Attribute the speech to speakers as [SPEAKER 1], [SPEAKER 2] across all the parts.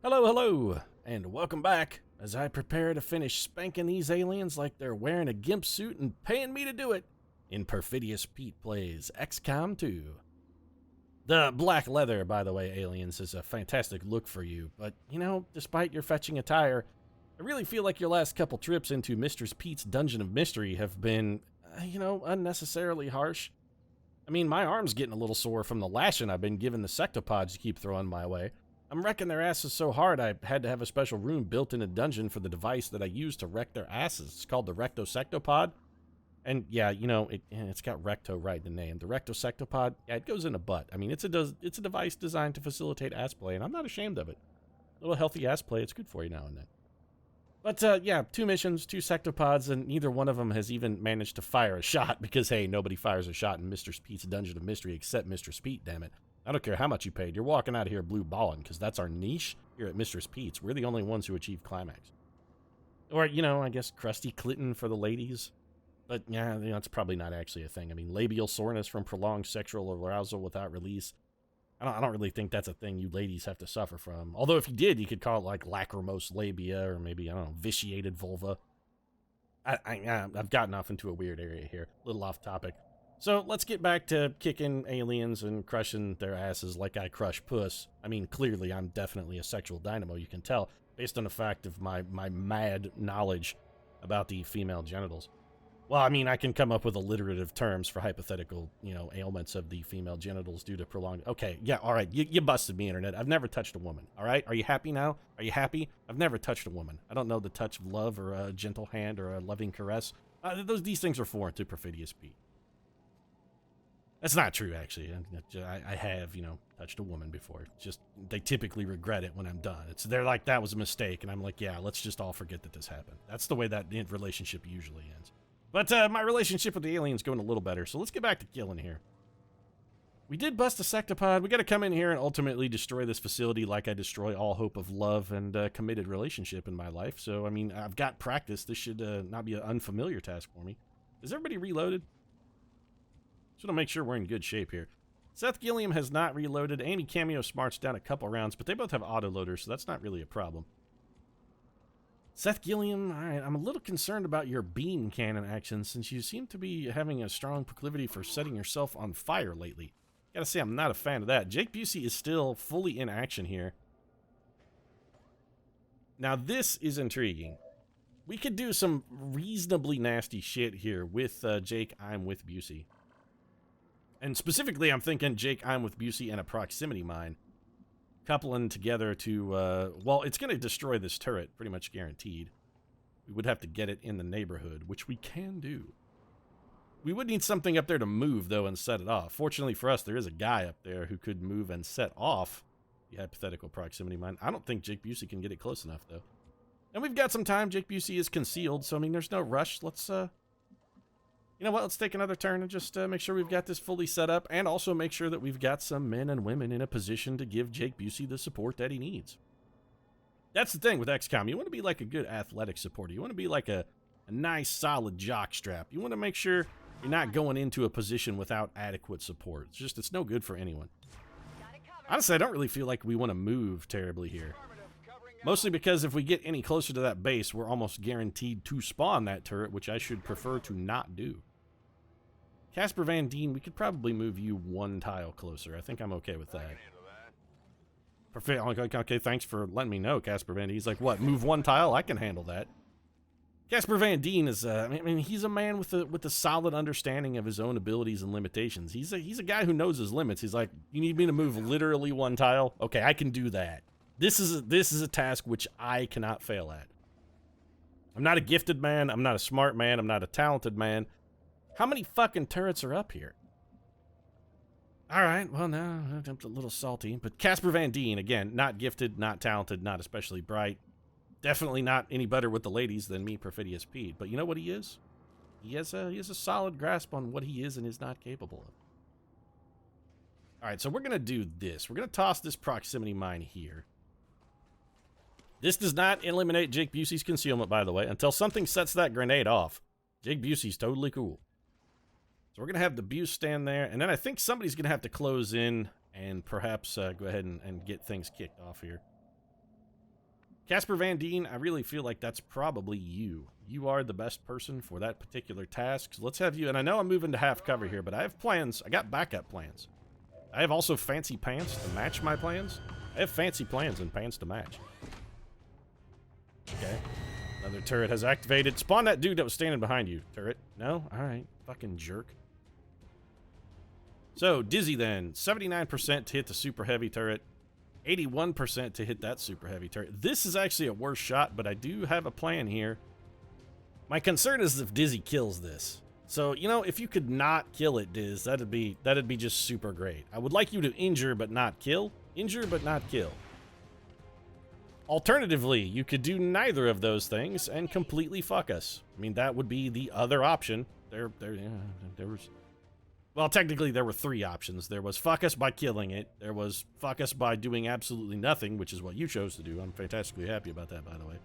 [SPEAKER 1] Hello, hello, and welcome back as I prepare to finish spanking these aliens like they're wearing a gimp suit and paying me to do it in Perfidious Pete Plays XCOM 2. The black leather, by the way, aliens, is a fantastic look for you, but, despite your fetching attire, I really feel like your last couple trips into Mistress Pete's Dungeon of Mystery have been, unnecessarily harsh. I mean, my arm's getting a little sore from the lashing I've been giving the sectopods you keep throwing my way. I'm wrecking their asses so hard I had to have a special room built in a dungeon for the device that I use to wreck their asses. It's called the rectosectopod. And yeah, it's got recto right in the name. The rectosectopod, yeah, it goes in a butt. I mean, it's a device designed to facilitate ass play, and I'm not ashamed of it. A little healthy ass play, it's good for you now and then. But yeah, 2 missions, 2 sectopods, and neither one of them has even managed to fire a shot because, hey, nobody fires a shot in Mistress Pete's Dungeon of Mystery except Mistress Pete, damn it. I don't care how much you paid. You're walking out of here blue balling because that's our niche here at Mistress Pete's. We're the only ones who achieve climax. Or, I guess crusty Clinton for the ladies. But, yeah, it's probably not actually a thing. I mean, labial soreness from prolonged sexual arousal without release. I don't really think that's a thing you ladies have to suffer from. Although if you did, you could call it like lachrymose labia or maybe, vitiated vulva. I've gotten off into a weird area here. A little off topic. So let's get back to kicking aliens and crushing their asses like I crush puss. I mean, clearly I'm definitely a sexual dynamo, you can tell, based on the fact of my mad knowledge about the female genitals. Well, I mean, I can come up with alliterative terms for hypothetical, ailments of the female genitals due to prolonged... Okay, yeah, all right, you busted me, Internet. I've never touched a woman, all right? Are you happy now? Are you happy? I've never touched a woman. I don't know the touch of love or a gentle hand or a loving caress. These things are foreign to Perfidious Pete. That's not true, actually. I have, touched a woman before. It's just, they typically regret it when I'm done. They're like, that was a mistake, and I'm like, yeah, let's just all forget that this happened. That's the way that relationship usually ends. But my relationship with the alien's going a little better, so let's get back to killing here. We did bust a sectopod. We got to come in here and ultimately destroy this facility like I destroy all hope of love and committed relationship in my life. So, I mean, I've got practice. This should not be an unfamiliar task for me. Is everybody reloaded? Just want to make sure we're in good shape here. Seth Gilliam has not reloaded. Amy Cameo smarts down a couple rounds, but they both have autoloaders, so that's not really a problem. Seth Gilliam, all right, I'm a little concerned about your beam cannon action since you seem to be having a strong proclivity for setting yourself on fire lately. Gotta say, I'm not a fan of that. Jake Busey is still fully in action here. Now, this is intriguing. We could do some reasonably nasty shit here with Jake, I'm with Busey. And specifically, I'm thinking Jake, I'm with Busey and a proximity mine. Coupling together to, well, it's going to destroy this turret, pretty much guaranteed. We would have to get it in the neighborhood, which we can do. We would need something up there to move, though, and set it off. Fortunately for us, there is a guy up there who could move and set off the hypothetical proximity mine. I don't think Jake Busey can get it close enough, though. And we've got some time. Jake Busey is concealed, so, I mean, there's no rush. Let's, you know what, let's take another turn and just make sure we've got this fully set up, and also make sure that we've got some men and women in a position to give Jake Busey the support that he needs. That's the thing with XCOM. You want to be like a good athletic supporter. You want to be like a nice, solid jockstrap. You want to make sure you're not going into a position without adequate support. It's no good for anyone. Honestly, I don't really feel like we want to move terribly here. Mostly because if we get any closer to that base, we're almost guaranteed to spawn that turret, which I should prefer to not do. Casper Van Dien, we could probably move you 1 tile closer. I think I'm okay with that. Perfect. Okay, thanks for letting me know, Casper Van Dien. He's like, what, move 1 tile? I can handle that. Casper Van Dien is, I mean, he's a man with a solid understanding of his own abilities and limitations. He's a guy who knows his limits. He's like, you need me to move literally 1 tile? Okay, I can do that. This is a task which I cannot fail at. I'm not a gifted man. I'm not a smart man. I'm not a talented man. How many fucking turrets are up here? All right, well, now I'm a little salty. But Casper Van Dien, again, not gifted, not talented, not especially bright. Definitely not any better with the ladies than me, Perfidious Pete. But you know what he is? He has a solid grasp on what he is and is not capable of. All right, so we're going to do this. We're going to toss this proximity mine here. This does not eliminate Jake Busey's concealment, by the way, until something sets that grenade off. Jake Busey's totally cool. So we're going to have the Buse stand there, and then I think somebody's going to have to close in and perhaps go ahead and get things kicked off here. Casper Van Dien, I really feel like that's probably you. You are the best person for that particular task. So let's have you, and I know I'm moving to half cover here, but I have plans. I got backup plans. I have also fancy pants to match my plans. I have fancy plans and pants to match. Okay. Another turret has activated. Spawn that dude that was standing behind you, turret. No? Alright. Fucking jerk. So, Dizzy then. 79% to hit the super heavy turret. 81% to hit that super heavy turret. This is actually a worse shot, but I do have a plan here. My concern is if Dizzy kills this. So, you know, if you could not kill it, Diz, that'd be just super great. I would like you to injure but not kill. Injure but not kill. Alternatively, you could do neither of those things and completely fuck us. I mean, that would be the other option. There was... Well, technically, there were three options. There was fuck us by killing it. There was fuck us by doing absolutely nothing, which is what you chose to do. I'm fantastically happy about that, by the way.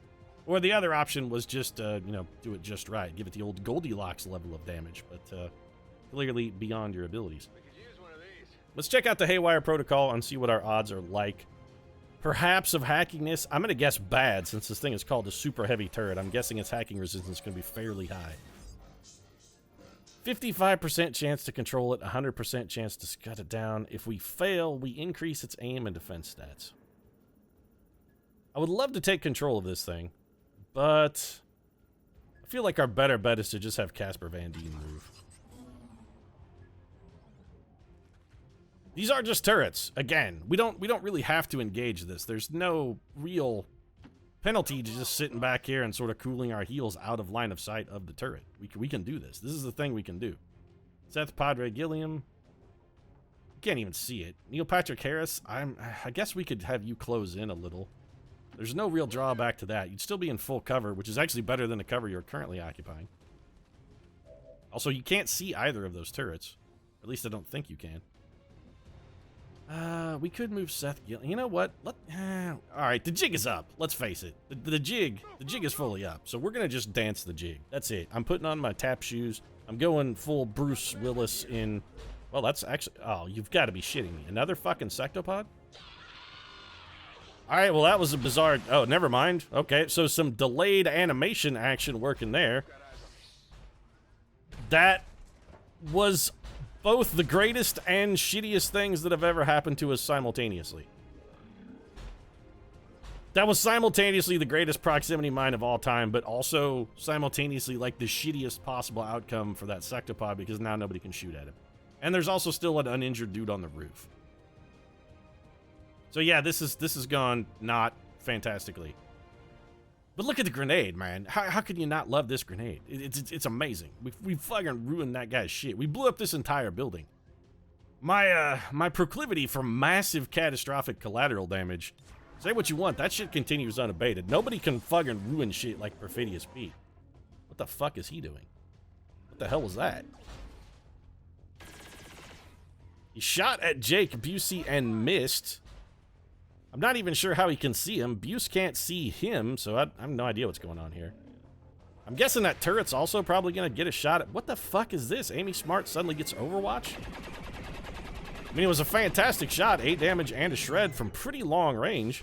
[SPEAKER 1] Or the other option was just, you know, do it just right. Give it the old Goldilocks level of damage, but clearly beyond your abilities.
[SPEAKER 2] We could use one of these.
[SPEAKER 1] Let's check out the Haywire Protocol and see what our odds are like. Perhaps of hacking this. I'm going to guess bad, since this thing is called a super heavy turret. I'm guessing its hacking resistance is going to be fairly high. 55% chance to control it, 100% chance to cut it down. If we fail, we increase its aim and defense stats. I would love to take control of this thing, but I feel like our better bet is to just have Casper Van Dien move. These are just turrets. Again, we don't really have to engage this. There's no real penalty to just sitting back here and sort of cooling our heels out of line of sight of the turret. We can do this. This is the thing we can do. Seth Padre Gilliam. Can't even see it. Neil Patrick Harris. I guess we could have you close in a little. There's no real drawback to that. You'd still be in full cover, which is actually better than the cover you're currently occupying. Also, you can't see either of those turrets. At least I don't think you can. We could move Seth Gilliam. You know what? Alright, the jig is up. Let's face it. The jig is fully up. So we're going to just dance the jig. That's it. I'm putting on my tap shoes. I'm going full Bruce Willis in... Well, that's actually... Oh, you've got to be shitting me. Another fucking sectopod? Alright, well, that was a bizarre... Oh, never mind. Okay, so some delayed animation action working there. That was both the greatest and shittiest things that have ever happened to us simultaneously. That was simultaneously the greatest proximity mine of all time, but also simultaneously like the shittiest possible outcome for that sectopod because now nobody can shoot at him. And there's also still an uninjured dude on the roof. So yeah, this has gone not fantastically. But look at the grenade, man. How can you not love this grenade? It's amazing. We fucking ruined that guy's shit. We blew up this entire building. My proclivity for massive catastrophic collateral damage. Say what you want, that shit continues unabated. Nobody can fucking ruin shit like Perfidious Pete. What the fuck is he doing? What the hell was that? He shot at Jake Busey and missed. I'm not even sure how he can see him. Buse can't see him, so I have no idea what's going on here. I'm guessing that turret's also probably going to get a shot at... What the fuck is this? Amy Smart suddenly gets Overwatch? I mean, it was a fantastic shot. 8 damage and a shred from pretty long range.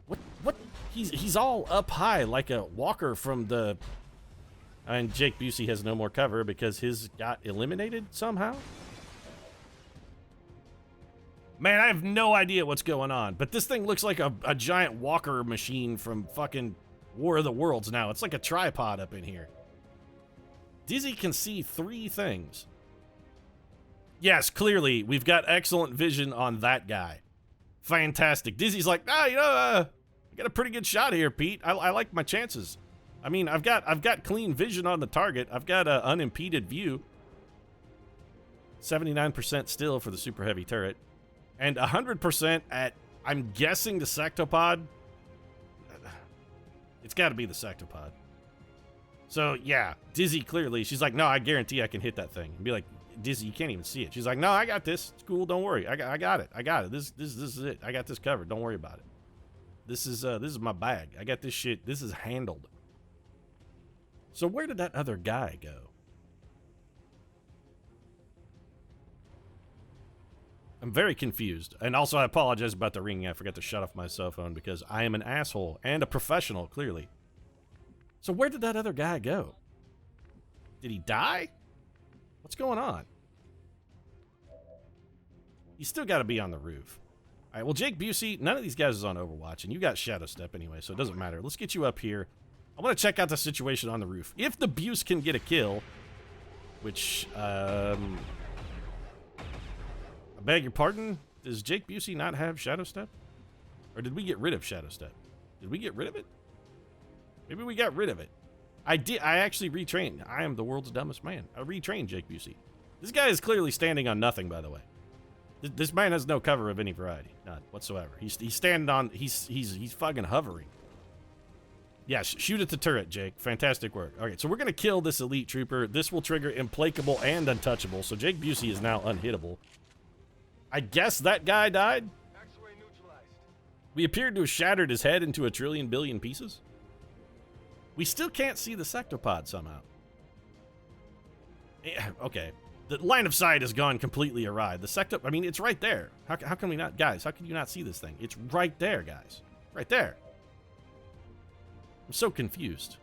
[SPEAKER 1] What? He's all up high like a walker from the... And Jake Busey has no more cover because his got eliminated somehow? Man, I have no idea what's going on, but this thing looks like a giant walker machine from fucking War of the Worlds now. It's like a tripod up in here. Dizzy can see 3 things. Yes, clearly, we've got excellent vision on that guy. Fantastic. Dizzy's like, you know, I got a pretty good shot here, Pete. I like my chances. I mean, I've got clean vision on the target. I've got an unimpeded view. 79% still for the super heavy turret. And 100% at, I'm guessing, the sectopod. It's got to be the sectopod. So, yeah, Dizzy clearly, she's like, no, I guarantee I can hit that thing. And be like, Dizzy, you can't even see it. She's like, no, I got this. It's cool, don't worry. I got it. This is it. I got this covered. Don't worry about it. This is my bag. I got this shit. This is handled. So where did that other guy go? I'm very confused. And also, I apologize about the ringing. I forgot to shut off my cell phone because I am an asshole and a professional, clearly. So where did that other guy go? Did he die? What's going on? He's still got to be on the roof. All right, well, Jake Busey, none of these guys is on Overwatch, and you got Shadow Step anyway, so it doesn't matter. Let's get you up here. I want to check out the situation on the roof. If the Buse can get a kill, which, I beg your pardon, does Jake Busey not have Shadow Step? Or did we get rid of Shadow Step? Did we get rid of it? Maybe we got rid of it. I actually retrained. I am the world's dumbest man. I retrained Jake Busey. This guy is clearly standing on nothing, by the way. This man has no cover of any variety. None whatsoever. He's standing on, he's fucking hovering. Yes, shoot at the turret, Jake. Fantastic work. Okay, so we're going to kill this elite trooper. This will trigger implacable and untouchable, so Jake Busey is now unhittable. I guess that guy died? We appeared to have shattered his head into a trillion billion pieces. We still can't see the sectopod somehow. Yeah, okay. The line of sight has gone completely awry. The I mean, it's right there. How can we not, guys, how can you not see this thing? It's right there, guys. Right there. I'm so confused.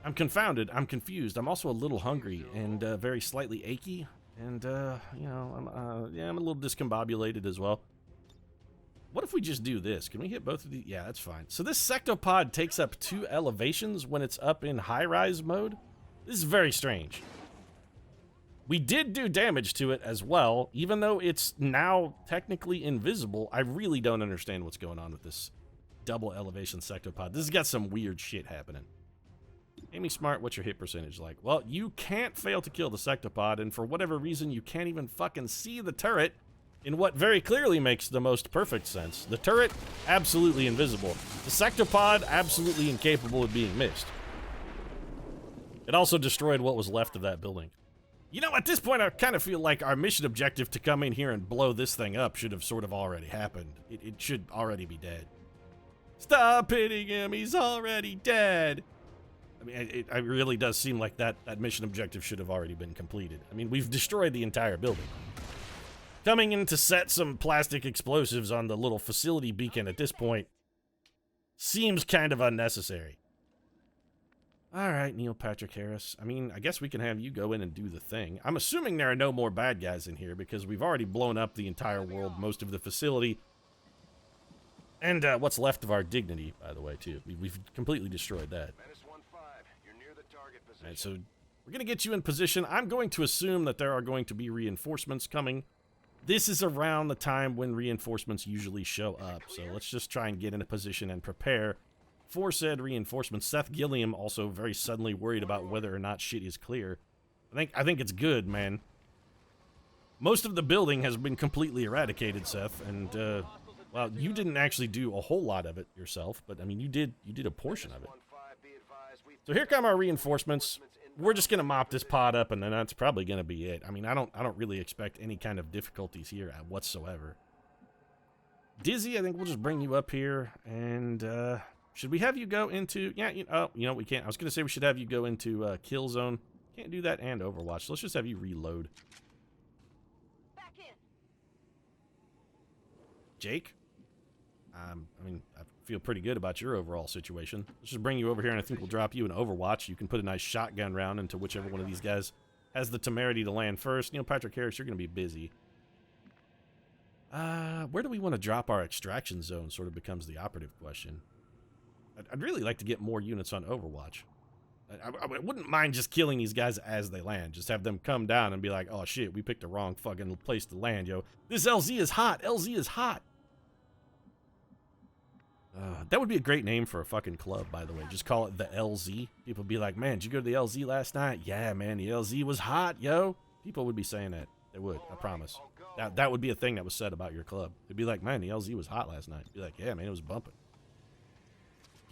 [SPEAKER 1] I'm confounded. I'm confused. I'm also a little hungry and very slightly achy. And, you know, I'm a little discombobulated as well. What if we just do this? Can we hit both of these? Yeah, that's fine. So this sectopod takes up 2 elevations when it's up in high-rise mode. This is very strange. We did do damage to it as well, even though it's now technically invisible. I really don't understand what's going on with this double elevation sectopod. This has got some weird shit happening. Amy Smart, what's your hit percentage like? Well, you can't fail to kill the sectopod, and for whatever reason, you can't even fucking see the turret in what very clearly makes the most perfect sense. The turret, absolutely invisible. The sectopod, absolutely incapable of being missed. It also destroyed what was left of that building. You know, at this point, I kind of feel like our mission objective to come in here and blow this thing up should have sort of already happened. It should already be dead. Stop hitting him, he's already dead. I mean, it really does seem like that mission objective should have already been completed. I mean, we've destroyed the entire building. Coming in to set some plastic explosives on the little facility beacon at this point seems kind of unnecessary. All right, Neil Patrick Harris. I mean, I guess we can have you go in and do the thing. I'm assuming there are no more bad guys in here because we've already blown up the entire world, most of the facility, and what's left of our dignity, by the way, too. We've completely destroyed that.
[SPEAKER 2] You're near the target position.
[SPEAKER 1] All right, so we're going to get you in position. I'm going to assume that there are going to be reinforcements coming. This is around the time when reinforcements usually show up, so let's just try and get in a position and prepare for said reinforcements. Seth Gilliam also very suddenly worried about whether or not shit is clear. I think it's good, man. Most of the building has been completely eradicated, Seth, and well, you didn't actually do a whole lot of it yourself, but I mean, you did a portion of it. So here come our reinforcements. We're just gonna mop this pod up, and then that's probably gonna be it. I mean, I don't really expect any kind of difficulties here whatsoever. Dizzy, I think we'll just bring you up here, and should we have you go into? Yeah, you know, we can't. I was gonna say we should have you go into kill zone. Can't do that and Overwatch. So let's just have you reload.
[SPEAKER 2] Back in.
[SPEAKER 1] Jake, I mean, I feel pretty good about your overall situation. Let's just bring you over here, and I think we'll drop you in Overwatch. You can put a nice shotgun round into whichever one of these guys has the temerity to land first. You know, Patrick Harris, you're going to be busy. Where do we want to drop our extraction zone sort of becomes the operative question. I'd really like to get more units on Overwatch. I wouldn't mind just killing these guys as they land. Just have them come down and be like, oh shit, we picked the wrong fucking place to land, yo. This LZ is hot. LZ is hot. That would be a great name for a fucking club, by the way. Just call it the LZ. People would be like, man, did you go to the LZ last night? Yeah, man, the LZ was hot, yo. People would be saying that. They would, I promise. That would be a thing that was said about your club. They'd be like, man, the LZ was hot last night. Be like, yeah, man, it was bumping.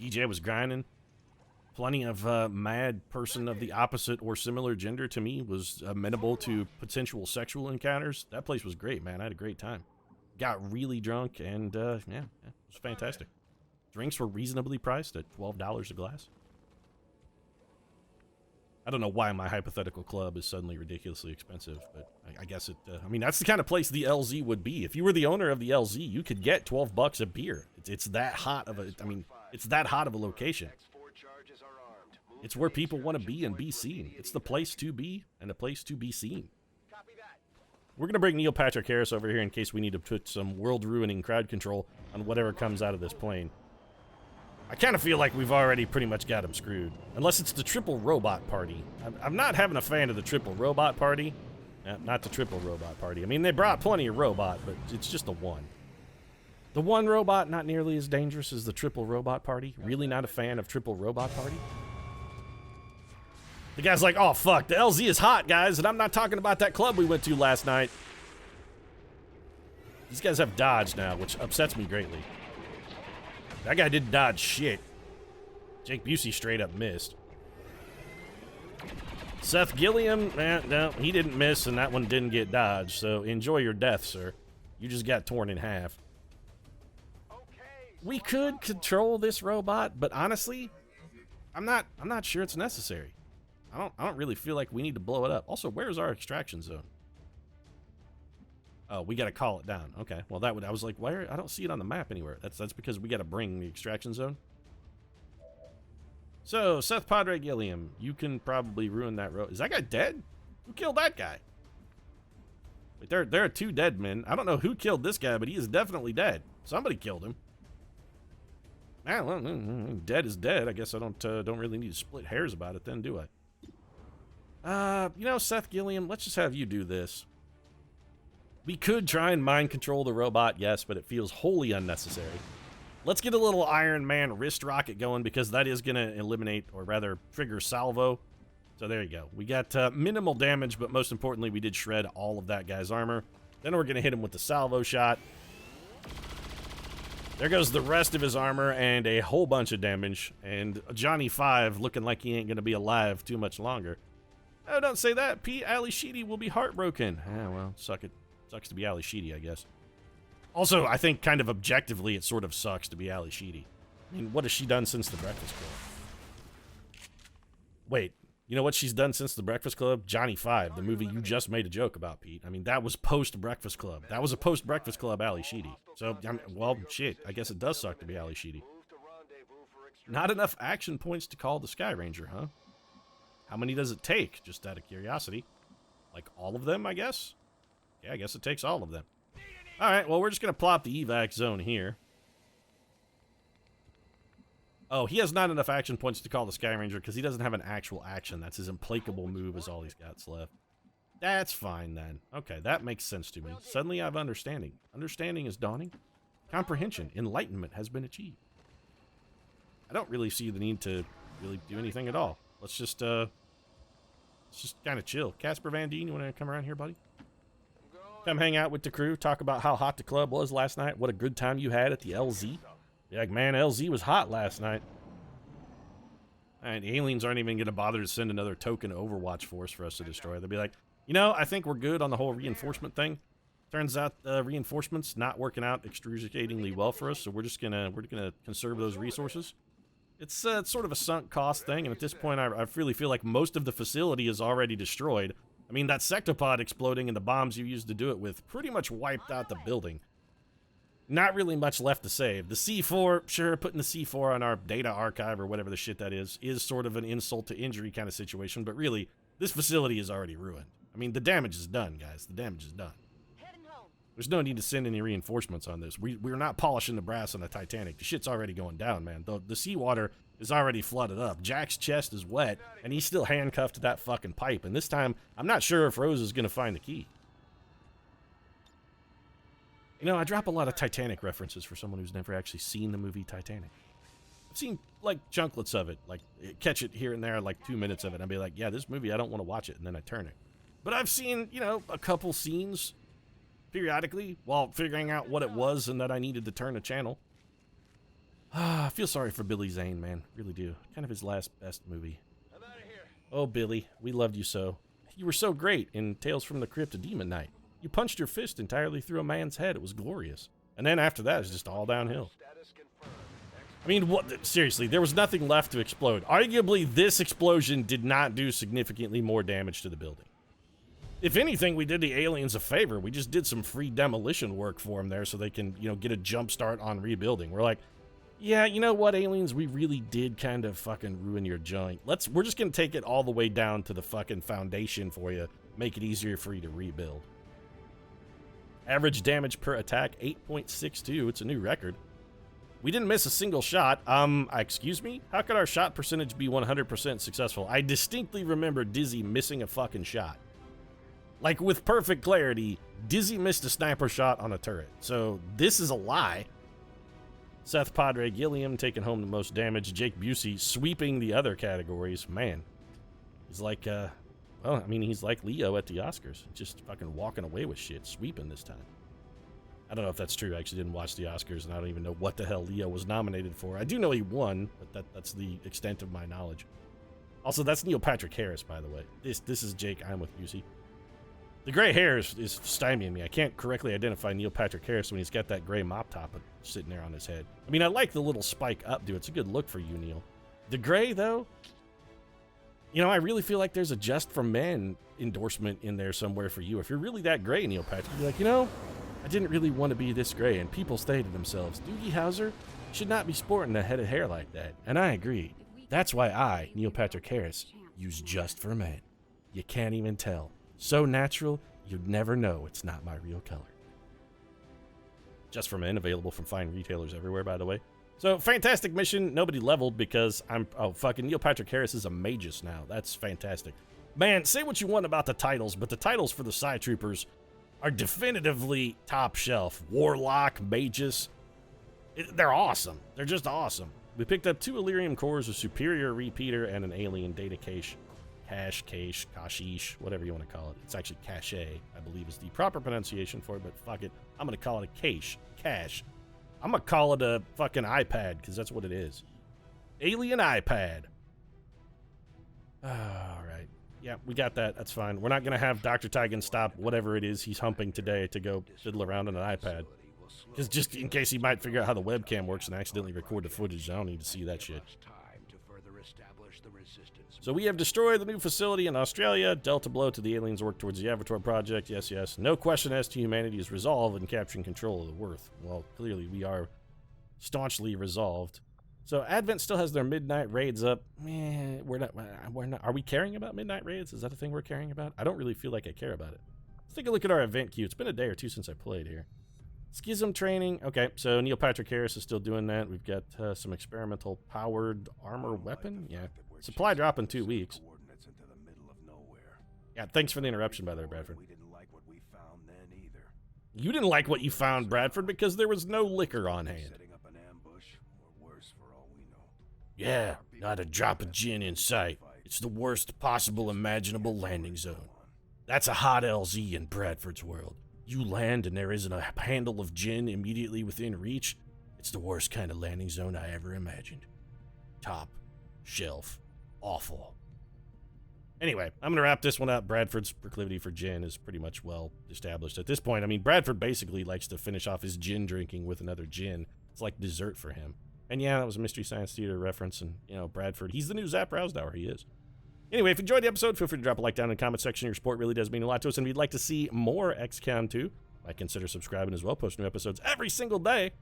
[SPEAKER 1] DJ was grinding. Plenty of mad person of the opposite or similar gender to me was amenable to potential sexual encounters. That place was great, man. I had a great time. Got really drunk, and yeah, it was fantastic. Drinks were reasonably priced at $12 a glass. I don't know why my hypothetical club is suddenly ridiculously expensive, but I guess it, I mean, that's the kind of place the LZ would be. If you were the owner of the LZ, you could get 12 bucks a beer. It's that hot of a, I mean, it's that hot of a location. It's where people want to be and be seen. It's the place to be and a place to be seen. We're going to bring Neil Patrick Harris over here in case we need to put some world-ruining crowd control on whatever comes out of this plane. I kind of feel like we've already pretty much got him screwed. Unless it's the triple robot party. I'm not having a fan of the triple robot party. Not the triple robot party. I mean, they brought plenty of robot, but it's just the one. The one robot not nearly as dangerous as the triple robot party. Really not a fan of triple robot party. The guy's like, oh fuck, the LZ is hot, guys, and I'm not talking about that club we went to last night. These guys have dodge now, which upsets me greatly. That guy didn't dodge shit. Jake Busey straight up missed. Seth Gilliam, no, he didn't miss, and that one didn't get dodged, so enjoy your death, sir. You just got torn in half. We could control this robot, but honestly, I'm not sure it's necessary. I don't really feel like we need to blow it up. Also, where's our extraction zone? Oh, we got to call it down. Okay. Well, I was like, where? I don't see it on the map anywhere. That's because we got to bring the extraction zone. So, Seth Padre Gilliam, you can probably ruin that road. Is that guy dead? Who killed that guy? Wait, there are two dead men. I don't know who killed this guy, but he is definitely dead. Somebody killed him. Ah, well, dead is dead. I guess I don't really need to split hairs about it then, do I? You know, Seth Gilliam, let's just have you do this. We could try and mind control the robot, yes, but it feels wholly unnecessary. Let's get a little Iron Man wrist rocket going because that is going to eliminate, or rather, trigger salvo. So there you go. We got minimal damage, but most importantly, we did shred all of that guy's armor. Then we're going to hit him with the salvo shot. There goes the rest of his armor and a whole bunch of damage. And Johnny 5 looking like he ain't going to be alive too much longer. Oh, don't say that. Pete Ali Sheedy will be heartbroken. Ah, well, suck it. Sucks to be Ali Sheedy, I guess. Also, I think kind of objectively, it sort of sucks to be Ali Sheedy. I mean, what has she done since The Breakfast Club? Wait, you know what she's done since The Breakfast Club? Johnny 5, the movie you just made a joke about, Pete. I mean, that was post-Breakfast Club. That was a post-Breakfast Club Ali Sheedy. So, well, shit, I guess it does suck to be Ali Sheedy. Not enough action points to call the Sky Ranger, huh? How many does it take? Just out of curiosity. Like all of them, I guess? Yeah, I guess it takes all of them. Alright, well, we're just going to plop the evac zone here. Oh, he has not enough action points to call the Sky Ranger because he doesn't have an actual action. That's his implacable move is all he's got left. That's fine, then. Okay, that makes sense to me. Suddenly I have understanding. Understanding is dawning. Comprehension, enlightenment has been achieved. I don't really see the need to really do anything at all. Let's just kind of chill. Casper Van Dien, you want to come around here, buddy? Come hang out with the crew, talk about how hot the club was last night, what a good time you had at the LZ. Be like, man, LZ was hot last night. And the aliens aren't even going to bother to send another token Overwatch force for us to destroy. They'll be like, you know, I think we're good on the whole reinforcement thing. Turns out reinforcements not working out excruciatingly well for us, so we're gonna conserve those resources. It's sort of a sunk cost thing, and at this point, I really feel like most of the facility is already destroyed. I mean, that sectopod exploding and the bombs you used to do it with pretty much wiped out the building. Not really much left to save. The C4, sure, putting the C4 on our data archive or whatever the shit that is sort of an insult to injury kind of situation, but really, this facility is already ruined. I mean, the damage is done, guys. The damage is done. There's no need to send any reinforcements on this. We're not polishing the brass on the Titanic. The shit's already going down, man. The seawater is already flooded up. Jack's chest is wet, and he's still handcuffed to that fucking pipe. And this time, I'm not sure if Rose is going to find the key. You know, I drop a lot of Titanic references for someone who's never actually seen the movie Titanic. I've seen, like, chunklets of it. Like, catch it here and there, like 2 minutes of it, and I'd be like, yeah, this movie, I don't want to watch it, and then I turn it. But I've seen, you know, a couple scenes periodically while figuring out what it was and that I needed to turn the channel. I feel sorry for Billy Zane, man. Really do. Kind of his last best movie. I'm out of here. Oh, Billy, we loved you so. You were so great in Tales from the Crypt of Demon Knight. You punched your fist entirely through a man's head. It was glorious. And then after that, it's just all downhill. I mean, what? Seriously, there was nothing left to explode. Arguably, this explosion did not do significantly more damage to the building. If anything, we did the aliens a favor. We just did some free demolition work for them there so they can, you know, get a jump start on rebuilding. We're like, yeah, you know what, aliens? We really did kind of fucking ruin your joint. We're just going to take it all the way down to the fucking foundation for you. Make it easier for you to rebuild. Average damage per attack, 8.62. It's a new record. We didn't miss a single shot. Excuse me? How could our shot percentage be 100% successful? I distinctly remember Dizzy missing a fucking shot. Like, with perfect clarity, Dizzy missed a sniper shot on a turret. So, this is a lie. Seth Padre Gilliam taking home the most damage. Jake Busey sweeping the other categories. Man, he's like, well, I mean, he's like Leo at the Oscars. Just fucking walking away with shit, sweeping this time. I don't know if that's true. I actually didn't watch the Oscars, and I don't even know what the hell Leo was nominated for. I do know he won, but that's the extent of my knowledge. Also, that's Neil Patrick Harris, by the way. This is Jake. I'm with Busey. The gray hair is stymieing me. I can't correctly identify Neil Patrick Harris when he's got that gray mop top sitting there on his head. I mean, I like the little spike updo. It's a good look for you, Neil. The gray, though, you know, I really feel like there's a Just for Men endorsement in there somewhere for you. If you're really that gray, Neil Patrick, you're like, you know, I didn't really want to be this gray. And people say to themselves, Doogie Howser should not be sporting a head of hair like that. And I agree. That's why I, Neil Patrick Harris, use Just for Men. You can't even tell. So natural, you'd never know it's not my real color. Just for Men, available from fine retailers everywhere, by the way. So, fantastic mission. Nobody leveled because fucking Neil Patrick Harris is a magus now. That's fantastic. Man, say what you want about the titles, but the titles for the Side Troopers are definitively top shelf. Warlock, Magus. They're awesome. They're just awesome. We picked up 2 Illyrium cores, a superior repeater, and an alien data cache. Kashish, whatever you want to call it. It's actually cache, I believe is the proper pronunciation for it, but fuck it. I'm going to call it a cache. I'm going to call it a fucking iPad, because that's what it is. Alien iPad. All right. Yeah, we got that. That's fine. We're not going to have Dr. Tigan stop whatever it is he's humping today to go fiddle around on an iPad. Because just in case he might figure out how the webcam works and accidentally record the footage, I don't need to see that shit. So we have destroyed the new facility in Australia. Delta blow to the aliens work towards the Avatar project. Yes, yes. No question as to humanity's resolve in capturing control of the Worth. Well, clearly we are staunchly resolved. So Advent still has their midnight raids up. Man, we're not. Are we caring about midnight raids? Is that a thing we're caring about? I don't really feel like I care about it. Let's take a look at our event queue. It's been a day or two since I played here. Schism training. Okay, so Neil Patrick Harris is still doing that. We've got some experimental powered armor weapon. Yeah. Supply drop in 2 weeks. Yeah, thanks for the interruption, by the way, Bradford. You didn't like what you found, Bradford, because there was no liquor on hand. Yeah, not a drop of gin in sight. It's the worst possible imaginable landing zone. That's a hot LZ in Bradford's world. You land and there isn't a handle of gin immediately within reach. It's the worst kind of landing zone I ever imagined. Top shelf. Awful. Anyway, I'm going to wrap this one up. Bradford's proclivity for gin is pretty much well established at this point. I mean, Bradford basically likes to finish off his gin drinking with another gin. It's like dessert for him. And yeah, that was a Mystery Science Theater reference. And, you know, Bradford, he's the new Zap Rousdower. He is. Anyway, if you enjoyed the episode, feel free to drop a like down in the comment section. Your support really does mean a lot to us. And if you'd like to see more XCOM 2, I consider subscribing as well. Post new episodes every single day.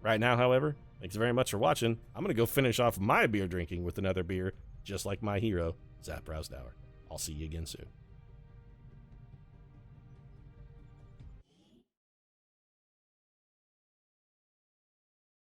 [SPEAKER 1] Right now, however, thanks very much for watching. I'm going to go finish off my beer drinking with another beer, just like my hero, Zap Rousdower. I'll see you again soon.